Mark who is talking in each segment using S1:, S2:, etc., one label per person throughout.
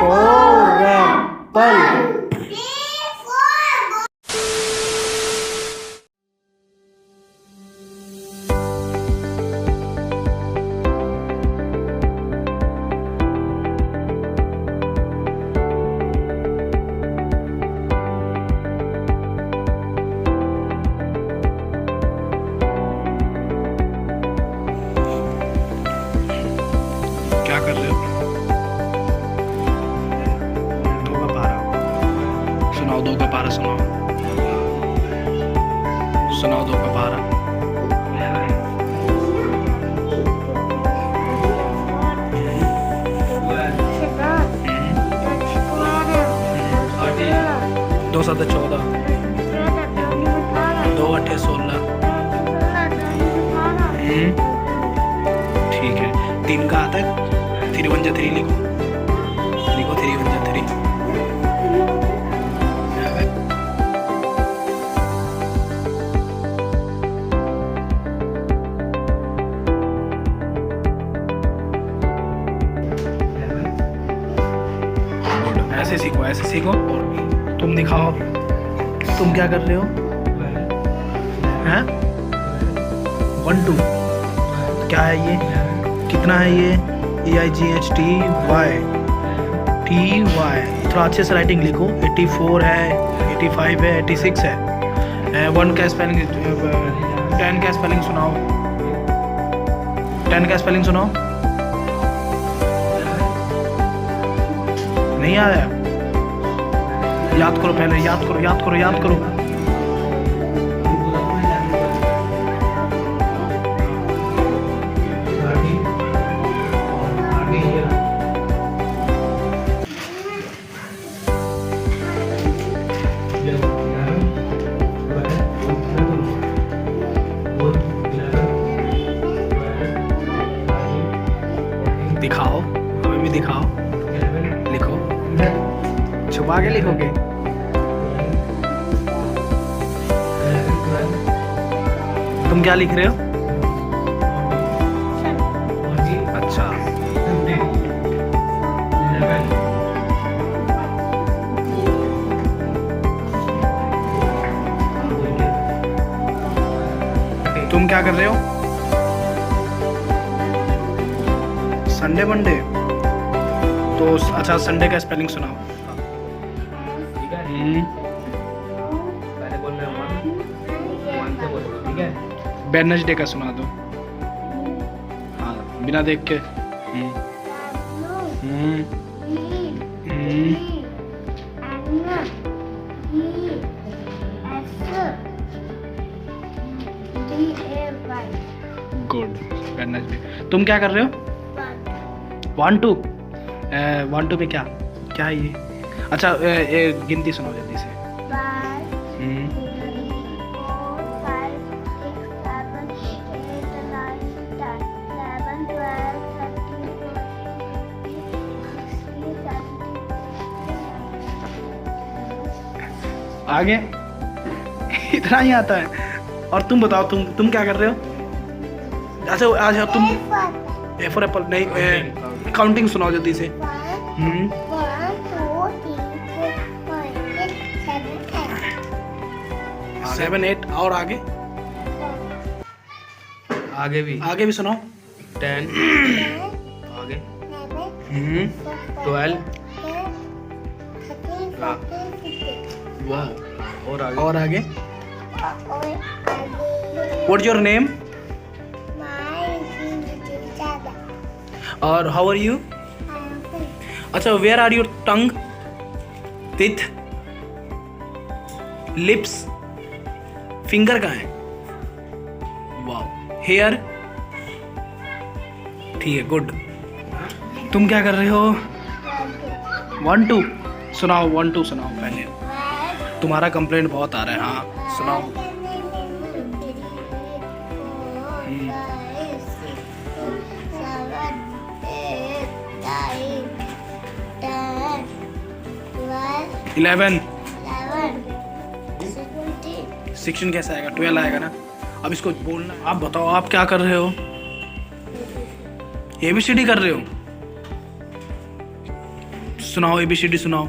S1: for apple. क्या कर रहे हो? दो का पारा सुनाओ, दो का पारा सुनाओ, सुनाओ दो का पारा। दो सात 14, दो अठे 16। ठीक है, 3 का आता है 3 1 3 लिखो, लिखो 3 1 3। ऐसे सीखो, ऐसे सीखो। तुम दिखाओ, तुम क्या कर रहे हो? हैं 1 2 क्या है ये? कितना है ये? EIGHTY थोड़ा अच्छे से राइटिंग लिखो। 84 है, 85 है, 86 है। 1 का स्पेलिंग, 10 का स्पेलिंग सुनाओ, 10 का स्पेलिंग सुनाओ। नहीं आया? याद करो पहले, याद करो, याद करो, याद करो। दिखाओ, हमें भी दिखाओ, लिखो, छुपा के लिखोगे? तुम क्या लिख रहे हो? अच्छा, तुम क्या कर रहे हो? संडे मंडे तो अच्छा, संडे का स्पेलिंग सुनाओ। वेडनेसडे का सुना दो। हाँ, बिना देख के। Good, Wednesday. तुम क्या कर रहे हो? 1 2 1 2 पे क्या क्या है ये? अच्छा, गिनती सुनाओ जल्दी से। 1 2 3 4 5 6 7 8 9 10 11 12 13 14 आगे इतना ही आता है। और तुम बताओ, तुम क्या कर रहे हो? अच्छा, आज तुम A for apple नहीं, काउंटिंग सुनाओ जल्दी से। 1 2 3 4 5 6 7 8 और आगे आगे भी सुनाओ। 10 आगे 12 वाह, और आगे व्हाट्स योर नेम? और हाउ आर यू? अच्छा, where are your tongue, teeth, lips, finger कहाँ है? वाह, हेयर। ठीक है, गुड। तुम क्या कर रहे हो? 1 2 सुनाओ, 1 2 सुनाओ पहले। तुम्हारा कंप्लेंट बहुत आ रहा है। हाँ, सुनाओ। 11 16 कैसे आएगा? 12 आएगा ना। अब इसको बोलना। आप बताओ, आप क्या कर रहे हो? ABCD कर रहे हो? सुनाओ ABCD सुनाओ।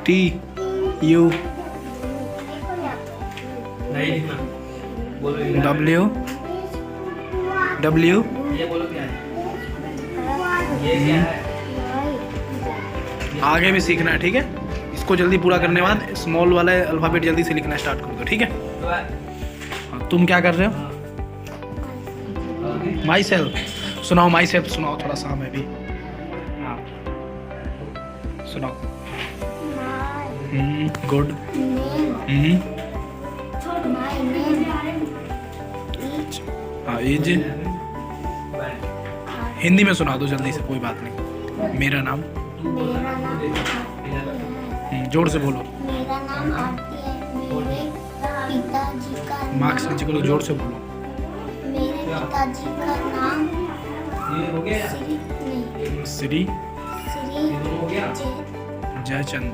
S1: T U W W
S2: ये बोलो क्या है? ये क्या है?
S1: आगे भी सीखना है, ठीक है? इसको जल्दी पूरा करने के बाद स्मॉल वाला अल्फाबेट जल्दी से लिखना स्टार्ट कर दो, ठीक है? हाँ, तुम क्या कर रहे हो? माई सेल्फ सुनाओ, माई सेल्फ सुनाओ थोड़ा सा हमें भी। हाँ सुनाओ। गुड। हाँ एज। हिंदी में सुना दो जल्दी से, कोई बात नहीं। मेरा नाम। जोर से बोलो।
S3: मेरा नाम आरती है। मेरे पिताजी का
S1: मार्क्स नीचे करो, जोर से बोलो।
S3: मेरे पिताजी का नाम श्री
S1: जयचंद।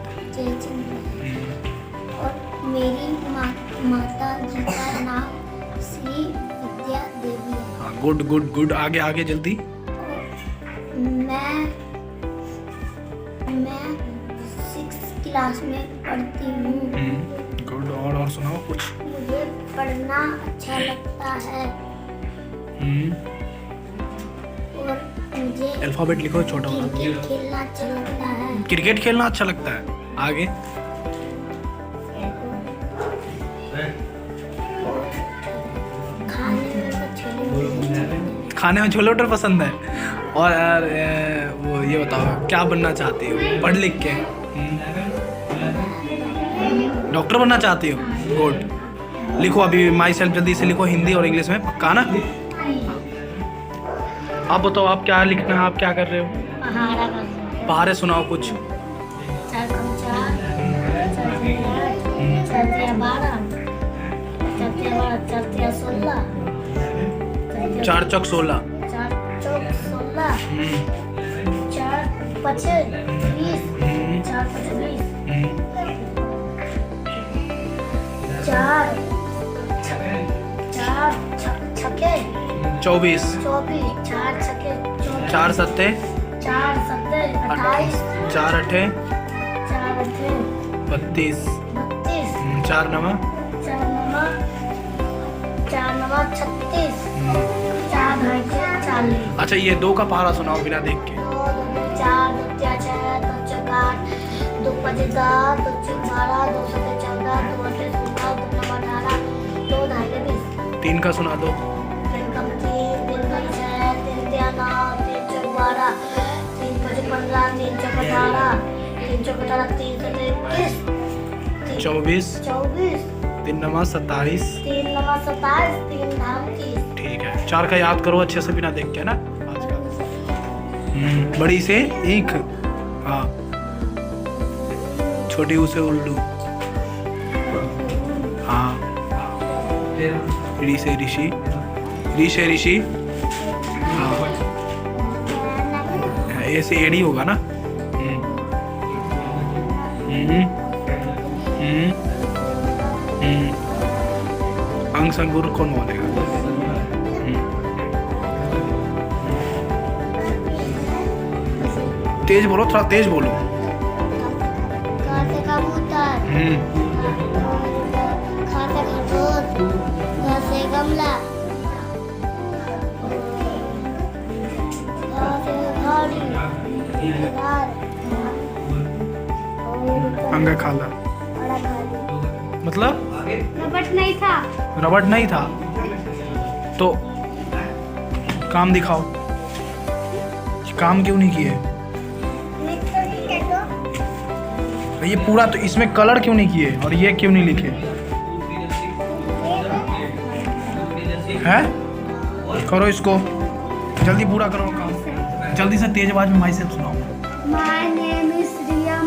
S3: और मेरी माता जी का नाम श्री विद्या देवी है।
S1: हाँ गुड गुड गुड, आगे आगे जल्दी।
S3: मैं 6th क्लास में पढ़ती हूँ।
S1: गुड, और सुनाओ कुछ।
S3: मुझे पढ़ना अच्छा लगता है और मुझे
S1: अल्फाबेट लिखो छोटा वाला।
S3: क्रिकेट खेलना अच्छा लगता है।
S1: क्रिकेट खेलना अच्छा लगता है। आगे। खाने में छोले भटूरे पसंद है। और यार वो ये बताओ क्या बनना चाहती हो पढ़ लिख के? डॉक्टर बनना चाहती हो? गुड। लिखो अभी माई सेल्फ जल्दी से लिखो, हिंदी और इंग्लिश में, पक्का ना? आप बताओ आप क्या लिखना है, आप क्या कर रहे हो? पहाड़े सुनाओ कुछ। 4 चौक 16।
S3: 4 पचे 20। 4 पचे 20। 4 छक्के
S1: 24।
S3: 4 छक्के
S1: 4 सत्ते
S3: 28।
S1: 4 अठे 32।
S3: 32।
S1: 4 नवा
S3: 36। 4 ढाई 40।
S1: अच्छा ये 2 का पहाड़ा सुनाओ बिना देख के।
S3: 4 2 6 2 4 8 2 5 10 2 6 12 2 7 14 2 8 16 2 9 18 2 ढाई 20।
S1: 3 का सुना दो।
S3: 3 का 6 3 9 3 4 12 3 5 15 3 4 18 3 4 18 3 7 21
S1: 24।
S3: 24
S1: 3 नवा 27।
S3: 3 9 27 3 ढाई 30।
S1: ठीक है, 4 का याद करो अच्छे से बिना देख के ना आज का। बड़ी से ईख। हाँ छोटी ऊ से उल्लू। हाँ री से ऋषि। री से ऋषि। हाँ ए से एड़ी होगा ना। अंग संगुर कौन बोलेगा? तेज बोलो, थोड़ा तेज बोलो।
S3: क से कबूतर। ख से खरगोश। ग से गमला। घ से घड़ी।
S1: अंगा खाला मतलब
S3: रबट नहीं था।
S1: रबड़ नहीं था तो काम दिखाओ। काम क्यों नहीं किए? ये पूरा तो इसमें कलर क्यों नहीं किए और ये क्यों नहीं लिखे हैं? करो इसको जल्दी पूरा करो काम। जल्दी से तेज आवाज में माई सेल्फ सुनाओ।
S3: My name is Riya.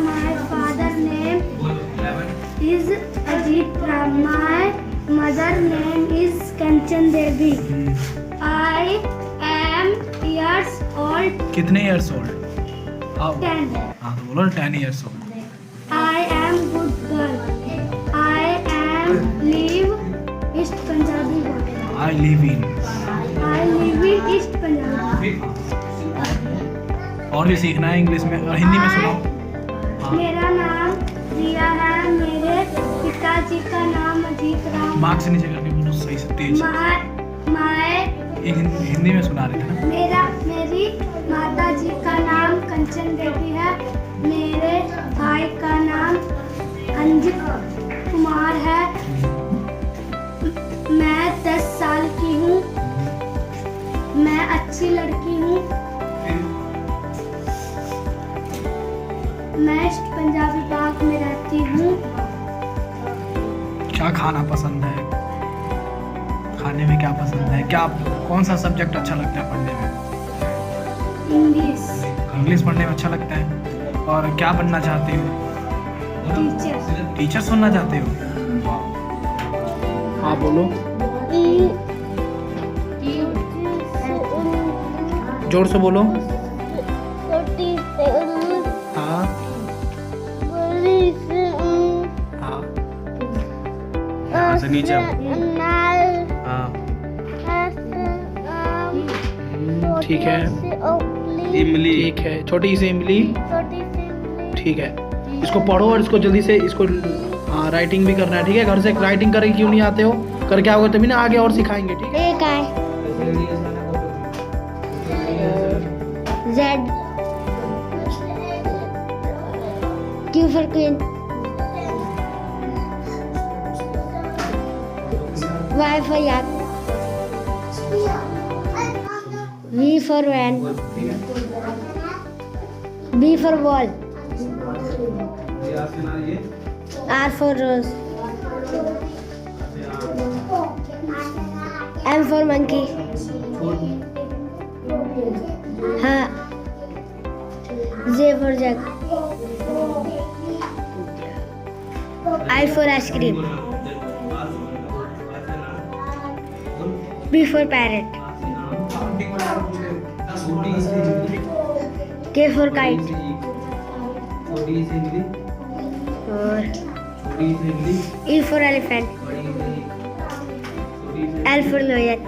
S2: is Ajit Ram. My mother name is Kanchan Devi. I am years old.
S1: कितने ईयर्स ओल्ड?
S2: 10.
S1: हाँ तो बोलो 10 years old.
S2: I am good girl. I am live East Punjabi.
S1: I live in.
S2: I live in East Punjabi.
S1: और भी सीखना है English में और हिंदी में सुनाओ. हाँ.
S2: मेरा नाम रिया है. मेरे पिताजी का नाम अजीत राम.
S1: मार्क से नीचे करके बोलो सही से तेज. हिंदी में सुना रहे थे ना.
S2: मेरी माता जी का नाम कंचन देवी है. मेरे भाई का नाम अंजित कुमार है. मैं 10 साल की हूँ. मैं अच्छी लड़की हूँ. मैं ईस्ट पंजाबी बाग में रहती हूँ.
S1: क्या खाना पसंद है? खाने में क्या पसंद है? क्या कौन सा सब्जेक्ट अच्छा लगता है पढ़ने में?
S2: इंग्लिश.
S1: इंग्लिश पढ़ने में अच्छा लगता है. और क्या बनना चाहते हो?
S2: टीचर.
S1: टीचर सुनना चाहते हो? हाँ बोलो. जोर से बोलो. हाँ हाँ. यहाँ से नीचे. हाँ ठीक है. इमली. ठीक है. छोटी सी इमली. ठीक है. इसको पढ़ो और इसको जल्दी से इसको हाँ राइटिंग भी करना है. ठीक है. घर से राइटिंग करके क्यों नहीं आते हो? करके आओगे तभी ना आगे और सिखाएंगे. ठीक है.
S3: एक है Z. Q for Queen. Y for Yak. V for Van. B for Ball. R for Rose. M for Monkey. हाँ. J for Jack. I for ice cream. B for parrot. K for kite. और E for elephant. L for lion.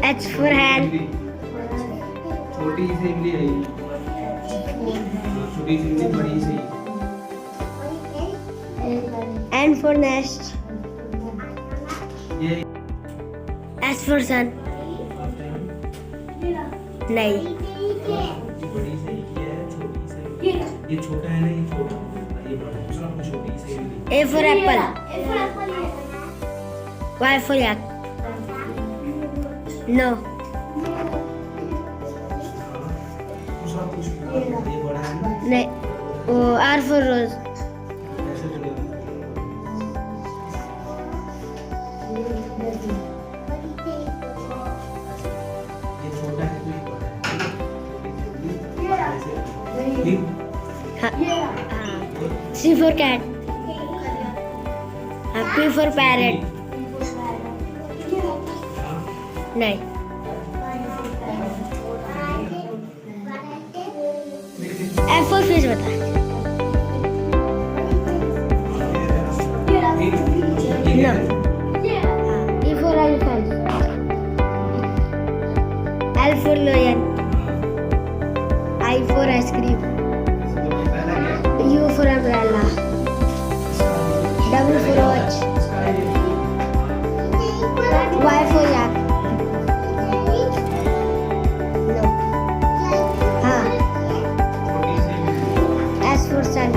S3: H for hand.
S4: छोटी सी इमली है. छोटी सी इमली बड़ी सी.
S3: N for nest.
S4: ये
S3: S for sun. नहीं.
S4: बड़ी सी ये है. छोटी सी ये छोटा है ना. ये छोटा ये बड़ा. दूसरा छोटी सी इमली.
S3: A for apple. Y for yak. No.
S4: दूसरा कुछ ये बड़ा है ना.
S3: नहीं. वो R for rose.
S4: ऐसे चलेगा. ये छोटा है तो ये बड़ा है. ऐसे ठीक.
S3: हाँ. C for cat. P for parrot. नहीं. F for fish बता. No. E for elephant. L for lion. I for ice cream. U for umbrella. W for watch. Y for yak. No. हाँ. S for sun.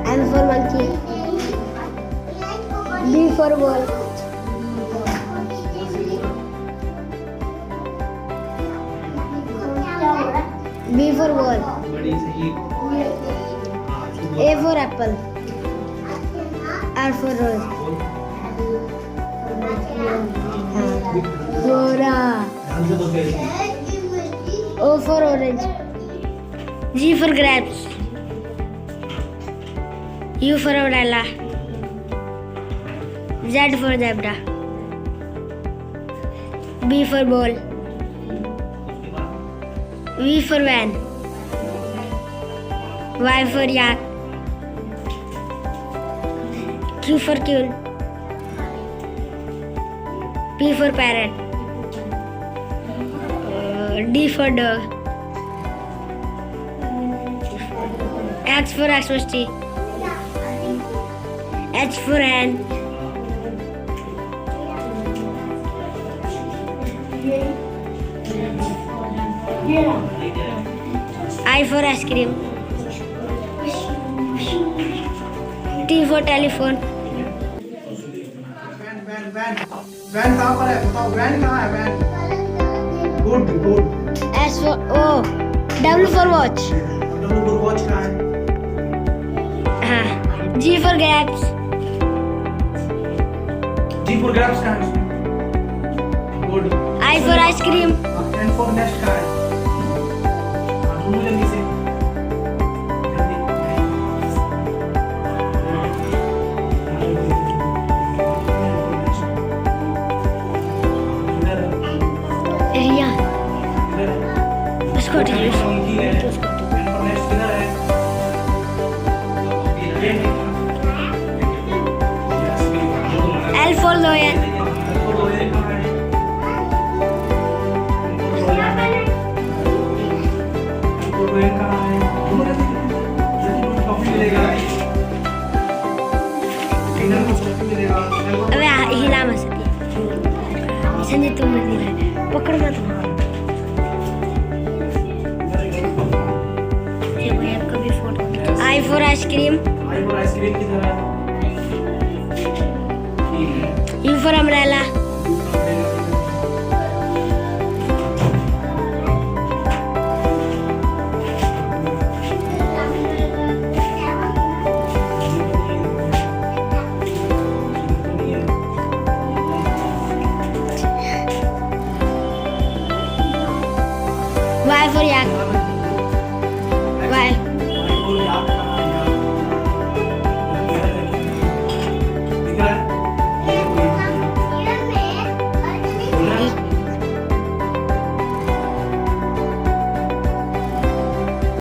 S3: M for monkey. B for ball. B for ball.
S4: बड़ी सी
S3: A for apple. R for rose. हाँ. गोरा.
S4: ध्यान से बोल.
S3: O for orange. G for grapes. U for umbrella. Z for zebra. B for ball. V for van. Y for yak. Q for queen. P for parrot. D for dog. X for Xmas tree. H for hen. I for ice cream. T for telephone.
S1: Van कहाँ पर है बताओ van कहाँ है van good good
S3: S for W for watch.
S1: W watch कहाँ है
S3: हाँ. G for grapes.
S1: G for grapes कहाँ है good
S3: I for ice cream.
S1: N for nest कहाँ है ढूंढो जल्दी से
S3: रिया. उसको हटाओ. L for lion. अबे हिला मत संजय तुम मत हिला पकड़ मत ये भैया कभी photo I for ice cream.
S1: Ice cream की तरह
S3: U for umbrella. Y for yak.